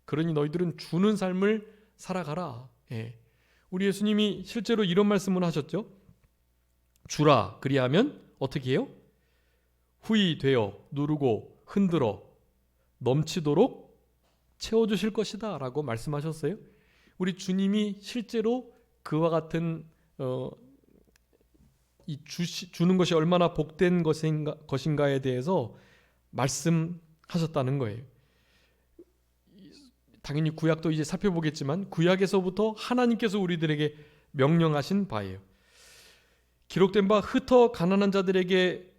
그러니 너희들은 주는 삶을 살아가라. 우리 예수님이 실제로 이런 말씀을 하셨죠. 주라, 그리하면 어떻게 해요? 후히 되어 누르고 흔들어 넘치도록 채워주실 것이다 라고 말씀하셨어요. 우리 주님이 실제로 그와 같은 주는 것이 얼마나 복된 것인가에 대해서 말씀하셨다는 거예요. 당연히 구약도 이제 살펴보겠지만 구약에서부터 하나님께서 우리들에게 명령하신 바예요. 기록된 바 흩어 가난한 자들에게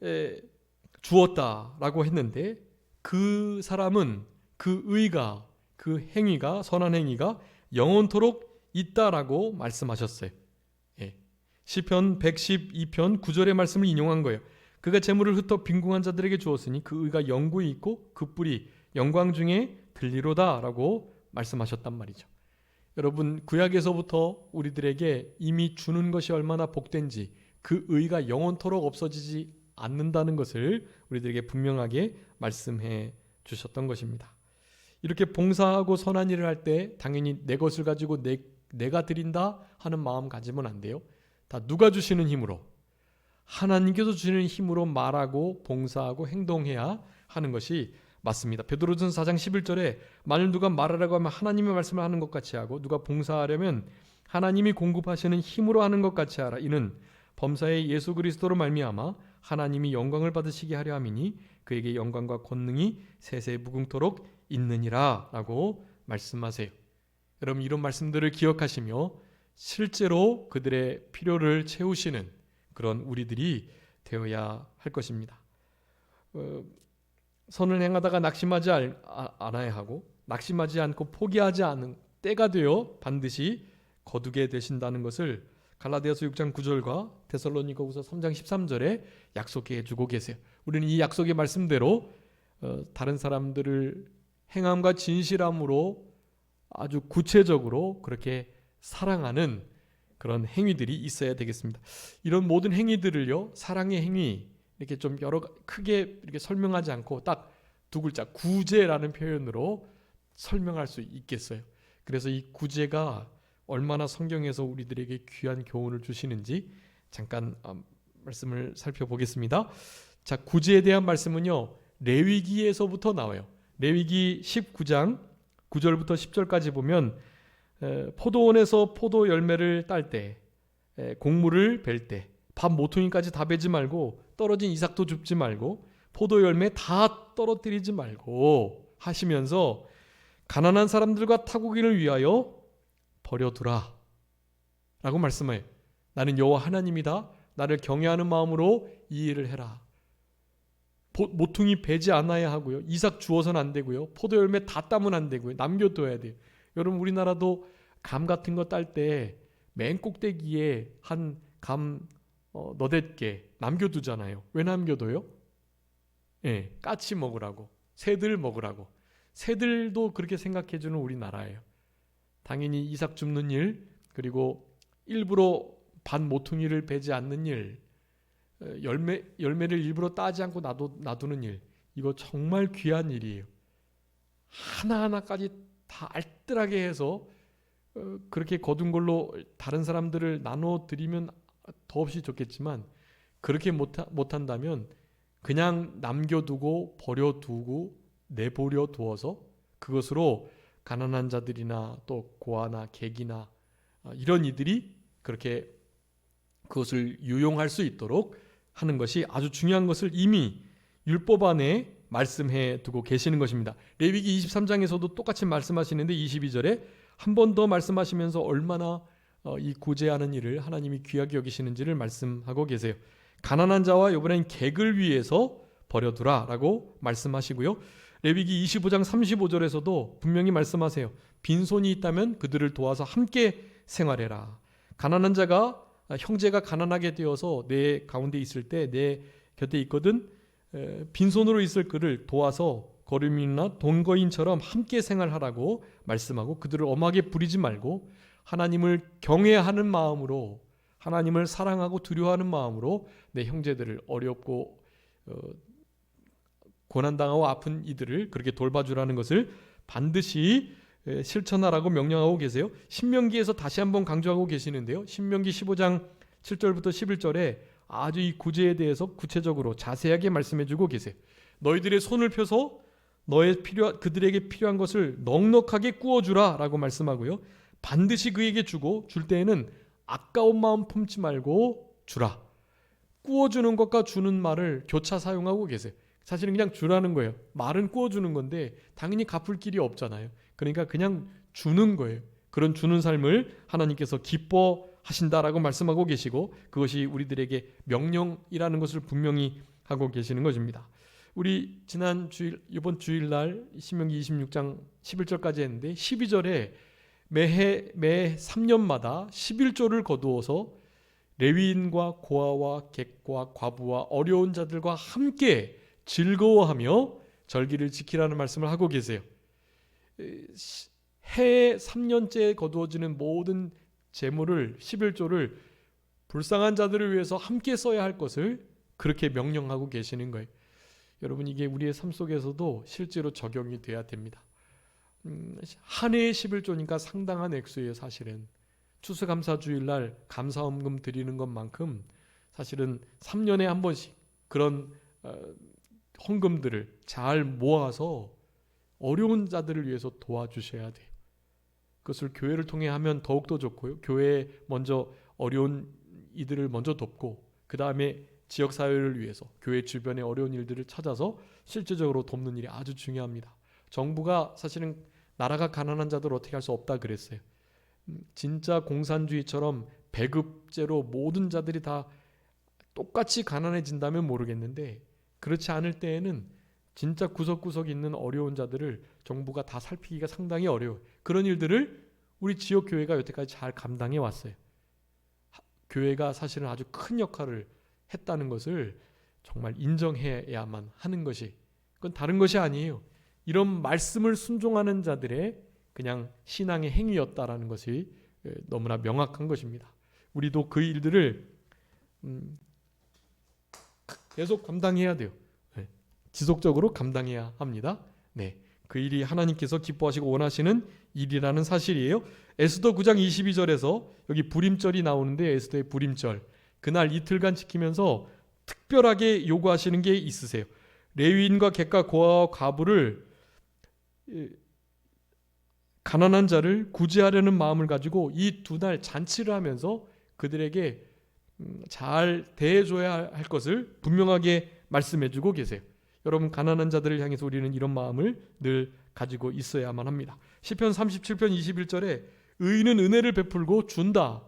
주었다라고 했는데 그 사람은 그 의가, 그 행위가, 선한 행위가 영원토록 있다라고 말씀하셨어요. 시편 112편 9절의 말씀을 인용한 거예요. 그가 재물을 흩어 빈궁한 자들에게 주었으니 그 의가 영구히 있고 그 뿔이 영광 중에 들리로다라고 말씀하셨단 말이죠. 여러분, 구약에서부터 우리들에게 이미 주는 것이 얼마나 복된지, 그 의가 영원토록 없어지지 않는다는 것을 우리들에게 분명하게 말씀해 주셨던 것입니다. 이렇게 봉사하고 선한 일을 할 때 당연히 내 것을 가지고 내가 드린다 하는 마음 가지면 안 돼요. 다 누가 주시는 힘으로, 하나님께서 주시는 힘으로 말하고 봉사하고 행동해야 하는 것이 맞습니다. 베드로전서 4장 11절에 만일 누가 말하라고 하면 하나님의 말씀을 하는 것 같이 하고 누가 봉사하려면 하나님이 공급하시는 힘으로 하는 것 같이 하라. 이는 범사의 예수 그리스도로 말미암아 하나님이 영광을 받으시게 하려 함이니 그에게 영광과 권능이 세세 무궁토록 있느니라 라고 말씀하세요. 여러분, 이런 말씀들을 기억하시며 실제로 그들의 필요를 채우시는 그런 우리들이 되어야 할 것입니다. 선을 행하다가 낙심하지 않아야 하고 낙심하지 않고 포기하지 않은 때가 되어 반드시 거두게 되신다는 것을 갈라디아서 6장 9절과 데살로니가후서 3장 13절에 약속해 주고 계세요. 우리는 이 약속의 말씀대로 다른 사람들을 행함과 진실함으로 아주 구체적으로 그렇게 사랑하는 그런 행위들이 있어야 되겠습니다. 이런 모든 행위들을요, 사랑의 행위 이렇게 좀 여러 크게 이렇게 설명하지 않고 딱 두 글자 구제라는 표현으로 설명할 수 있겠어요. 그래서 이 구제가 얼마나 성경에서 우리들에게 귀한 교훈을 주시는지 잠깐 말씀을 살펴보겠습니다. 자, 구제에 대한 말씀은요, 레위기에서부터 나와요. 레위기 19장 9절부터 10절까지 보면 포도원에서 포도 열매를 딸 때, 곡물을 벨 때, 밥 모퉁이까지 다 베지 말고 떨어진 이삭도 줍지 말고 포도 열매 다 떨어뜨리지 말고 하시면서 가난한 사람들과 타국인을 위하여 버려두라 라고 말씀해요. 나는 여호와 하나님이다. 나를 경외하는 마음으로 이 일을 해라. 모퉁이 베지 않아야 하고요. 이삭 주어서는 안 되고요. 포도 열매 다 따면 안 되고요. 남겨둬야 돼요. 여러분, 우리나라도 감 같은 거 딸 때 맨 꼭대기에 한 감 너댓 개 남겨두잖아요. 왜 남겨둬요? 까치 먹으라고, 새들 먹으라고. 새들도 그렇게 생각해주는 우리나라예요. 당연히 이삭 줍는 일, 그리고 일부러 반 모퉁이를 베지 않는 일, 열매를 일부러 따지 않고 놔두는 일, 이거 정말 귀한 일이에요. 하나하나까지 다 알뜰하게 해서 그렇게 거둔 걸로 다른 사람들을 나눠드리면 더없이 좋겠지만 그렇게 못한다면 그냥 남겨두고 버려두고 내버려 두어서 그것으로 가난한 자들이나 또 고아나 객이나 이런 이들이 그렇게 그것을 유용할 수 있도록 하는 것이 아주 중요한 것을 이미 율법 안에 말씀해 두고 계시는 것입니다. 레위기 23장에서도 똑같이 말씀하시는데 22절에 한 번 더 말씀하시면서 얼마나 이 구제하는 일을 하나님이 귀하게 여기시는지를 말씀하고 계세요. 가난한 자와 이번엔 객을 위해서 버려두라 라고 말씀하시고요. 레위기 25장 35절에서도 분명히 말씀하세요. 빈손이 있다면 그들을 도와서 함께 생활해라. 가난한 자가 형제가 가난하게 되어서 내 가운데 있을 때 내 곁에 있거든 빈손으로 있을 그를 도와서 거류민이나 돈거인처럼 함께 생활하라고 말씀하고 그들을 엄하게 부리지 말고 하나님을 경외하는 마음으로 하나님을 사랑하고 두려워하는 마음으로 내 형제들을 어렵고 고난당하고 아픈 이들을 그렇게 돌봐주라는 것을 반드시 실천하라고 명령하고 계세요. 신명기에서 다시 한번 강조하고 계시는데요. 신명기 15장 7절부터 11절에 아주 이 구제에 대해서 구체적으로 자세하게 말씀해주고 계세요. 너희들의 손을 펴서 그들에게 필요한 것을 넉넉하게 꾸어주라 라고 말씀하고요. 반드시 그에게 주고 줄 때에는 아까운 마음 품지 말고 주라. 꾸어주는 것과 주는 말을 교차 사용하고 계세요. 사실은 그냥 주라는 거예요. 말은 꾸어주는 건데 당연히 갚을 길이 없잖아요. 그러니까 그냥 주는 거예요. 그런 주는 삶을 하나님께서 기뻐하신다라고 말씀하고 계시고 그것이 우리들에게 명령이라는 것을 분명히 하고 계시는 것입니다. 우리 이번 주일날 신명기 26장 11절까지 했는데 12절에 매 3년마다 11조를 거두어서 레위인과 고아와 객과 과부와 어려운 자들과 함께 즐거워하며 절기를 지키라는 말씀을 하고 계세요. 해에 3년째 거두어지는 모든 제물을 11조를 불쌍한 자들을 위해서 함께 써야 할 것을 그렇게 명령하고 계시는 거예요. 여러분, 이게 우리의 삶 속에서도 실제로 적용이 돼야 됩니다. 한 해에 11조니까 상당한 액수예요. 사실은 추수감사주일날 감사헌금 드리는 것만큼 사실은 3년에 한 번씩 그런 헌금들을 잘 모아서 어려운 자들을 위해서 도와주셔야 돼요. 그것을 교회를 통해 하면 더욱더 좋고요. 교회에 먼저 어려운 이들을 먼저 돕고 그 다음에 지역사회를 위해서 교회 주변의 어려운 일들을 찾아서 실제적으로 돕는 일이 아주 중요합니다. 정부가 사실은 나라가 가난한 자들 어떻게 할 수 없다 그랬어요. 진짜 공산주의처럼 배급제로 모든 자들이 다 똑같이 가난해진다면 모르겠는데, 그렇지 않을 때에는 진짜 구석구석 있는 어려운 자들을 정부가 다 살피기가 상당히 어려워요. 그런 일들을 우리 지역 교회가 여태까지 잘 감당해 왔어요. 교회가 사실은 아주 큰 역할을 했다는 것을 정말 인정해야만 하는 것이, 그건 다른 것이 아니에요. 이런 말씀을 순종하는 자들의 그냥 신앙의 행위였다라는 것이 너무나 명확한 것입니다. 우리도 그 일들을 계속 감당해야 돼요. 지속적으로 감당해야 합니다. 그 일이 하나님께서 기뻐하시고 원하시는 일이라는 사실이에요. 에스더 9장 22절에서 여기 불임절이 나오는데, 에스더의 불임절, 그날 이틀간 지키면서 특별하게 요구하시는 게 있으세요. 레위인과 객과 고아와 과부를, 가난한 자를 구제하려는 마음을 가지고 이 두 날 잔치를 하면서 그들에게 잘 대해줘야 할 것을 분명하게 말씀해주고 계세요. 여러분, 가난한 자들을 향해서 우리는 이런 마음을 늘 가지고 있어야만 합니다. 시편 37편 21절에 의인은 은혜를 베풀고 준다.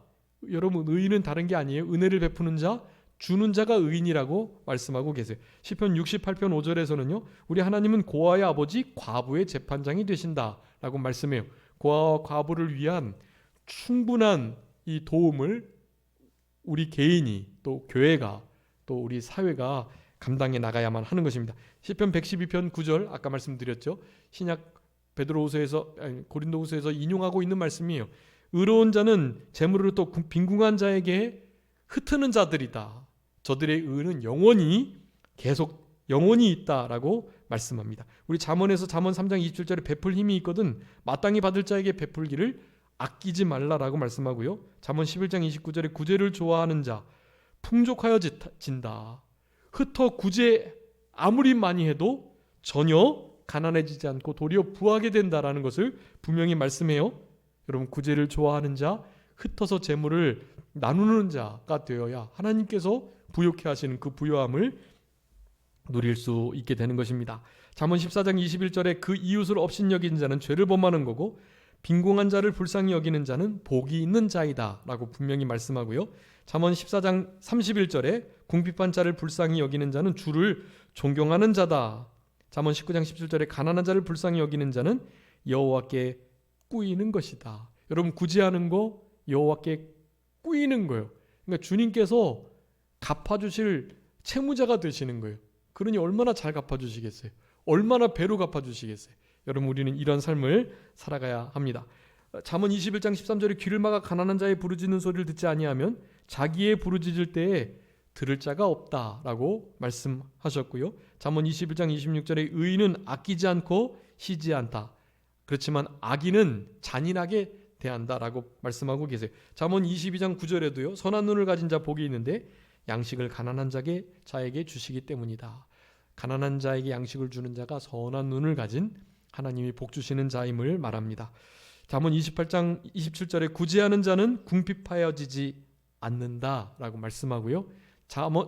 여러분, 의인은 다른 게 아니에요. 은혜를 베푸는 자, 주는 자가 의인이라고 말씀하고 계세요. 시편 68편 5절에서는요, 우리 하나님은 고아의 아버지, 과부의 재판장이 되신다라고 말씀해요. 고아와 과부를 위한 충분한 이 도움을 우리 개인이, 또 교회가, 또 우리 사회가 감당해 나가야만 하는 것입니다. 시편 112편 9절, 아까 말씀드렸죠. 신약 고린도후서에서 인용하고 있는 말씀이에요. 의로운 자는 재물을 또 빈궁한 자에게 흩트는 자들이다. 저들의 의는 영원히 있다라고 말씀합니다. 우리 잠언에서 잠언 3장 27절에 베풀 힘이 있거든 마땅히 받을 자에게 베풀기를 아끼지 말라라고 말씀하고요. 잠언 11장 29절에 구제를 좋아하는 자 풍족하여 진다. 흩어 구제 아무리 많이 해도 전혀 가난해지지 않고 도리어 부하게 된다라는 것을 분명히 말씀해요. 여러분, 구제를 좋아하는 자, 흩어서 재물을 나누는 자가 되어야 하나님께서 부요케 하시는 그 부요함을 누릴 수 있게 되는 것입니다. 잠언 14장 21절에 그 이웃을 업신여기는 자는 죄를 범하는 거고 빈궁한 자를 불쌍히 여기는 자는 복이 있는 자이다 라고 분명히 말씀하고요. 잠언 14장 31절에 궁핍한 자를 불쌍히 여기는 자는 주를 존경하는 자다. 잠언 19장 17절에 가난한 자를 불쌍히 여기는 자는 여호와께 꾸이는 것이다. 여러분, 구제하는 거 여호와께 꾸이는 거예요. 그러니까 주님께서 갚아주실 채무자가 되시는 거예요. 그러니 얼마나 잘 갚아주시겠어요? 얼마나 배로 갚아주시겠어요? 여러분, 우리는 이런 삶을 살아가야 합니다. 잠언 21장 13절에 귀를 막아 가난한 자의 부르짖는 소리를 듣지 아니하면 자기의 부르짖을 때에 들을 자가 없다라고 말씀하셨고요. 잠언 21장 26절에 의인은 아끼지 않고 쉬지 않다. 그렇지만 악인은 잔인하게 대한다라고 말씀하고 계세요. 잠언 22장 9절에도요. 선한 눈을 가진 자 복이 있는데 양식을 가난한 자에게 주시기 때문이다. 가난한 자에게 양식을 주는 자가 선한 눈을 가진 하나님이 복 주시는 자임을 말합니다. 잠언 28장 27절에 구제하는 자는 궁핍하여지지 않는다라고 말씀하고요.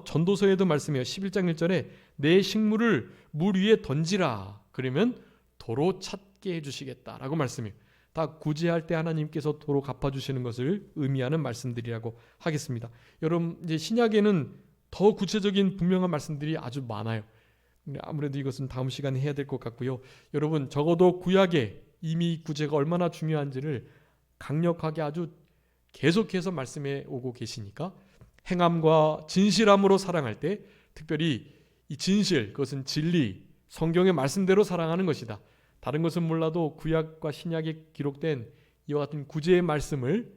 전도서에도 말씀해요. 11장 1절에 내 식물을 물 위에 던지라. 그러면 도로 찾게 해주시겠다라고 말씀해요. 다 구제할 때 하나님께서 도로 갚아주시는 것을 의미하는 말씀들이라고 하겠습니다. 여러분, 이제 신약에는 더 구체적인 분명한 말씀들이 아주 많아요. 아무래도 이것은 다음 시간에 해야 될 것 같고요. 여러분, 적어도 구약에 이미 구제가 얼마나 중요한지를 강력하게 아주 계속해서 말씀해 오고 계시니까 행함과 진실함으로 사랑할 때, 특별히 이 진실, 그것은 진리, 성경의 말씀대로 사랑하는 것이다. 다른 것은 몰라도 구약과 신약에 기록된 이와 같은 구제의 말씀을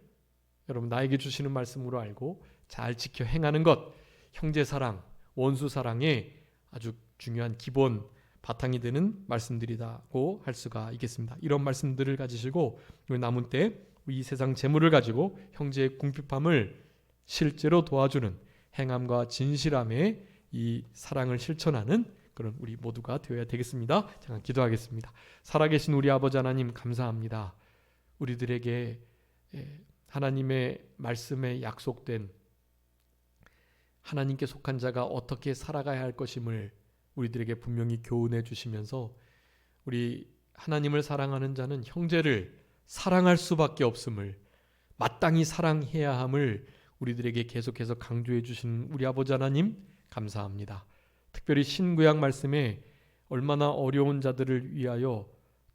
여러분 나에게 주시는 말씀으로 알고 잘 지켜 행하는 것, 형제 사랑, 원수 사랑의 아주 중요한 기본 바탕이 되는 말씀들이라고 할 수가 있겠습니다. 이런 말씀들을 가지시고 남은 때 이 세상 재물을 가지고 형제의 궁핍함을 실제로 도와주는 행함과 진실함의 이 사랑을 실천하는 그런 우리 모두가 되어야 되겠습니다. 제가 기도하겠습니다. 살아계신 우리 아버지 하나님 감사합니다. 우리들에게 하나님의 말씀에 약속된 하나님께 속한 자가 어떻게 살아가야 할 것임을 우리들에게 분명히 교훈해 주시면서 우리 하나님을 사랑하는 자는 형제를 사랑할 수밖에 없음을, 마땅히 사랑해야 함을 우리들에게 계속해서 강조해 주신 우리 아버지 하나님 감사합니다. 특별히 신구약 말씀에 얼마나 어려운 자들을 위하여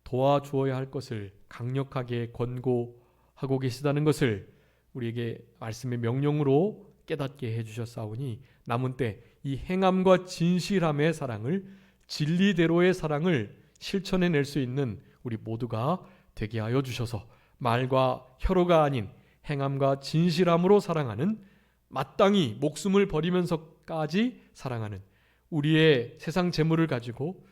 도와주어야 할 것을 강력하게 권고하고 계시다는 것을 우리에게 말씀의 명령으로 깨닫게 해주셨사오니 남은 때 이 행함과 진실함의 사랑을, 진리대로의 사랑을 실천해낼 수 있는 우리 모두가 되게 하여 주셔서 말과 혀로가 아닌 행함과 진실함으로 사랑하는, 마땅히 목숨을 버리면서까지 사랑하는 우리의 세상 재물을 가지고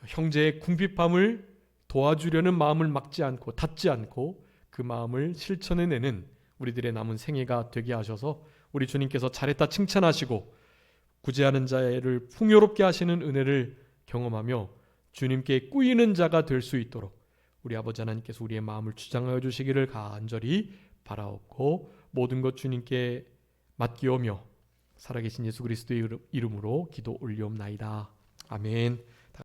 형제의 궁핍함을 도와주려는 마음을 막지 않고 닫지 않고 그 마음을 실천해내는 우리들의 남은 생애가 되게 하셔서 우리 주님께서 잘했다 칭찬하시고 구제하는 자를 풍요롭게 하시는 은혜를 경험하며 주님께 꾸이는 자가 될 수 있도록 우리 아버지 하나님께서 우리의 마음을 주장하여 주시기를 간절히 바라옵고 모든 것 주님께 맡기오며 살아계신 예수 그리스도의 이름으로 기도 올리옵나이다. 아멘.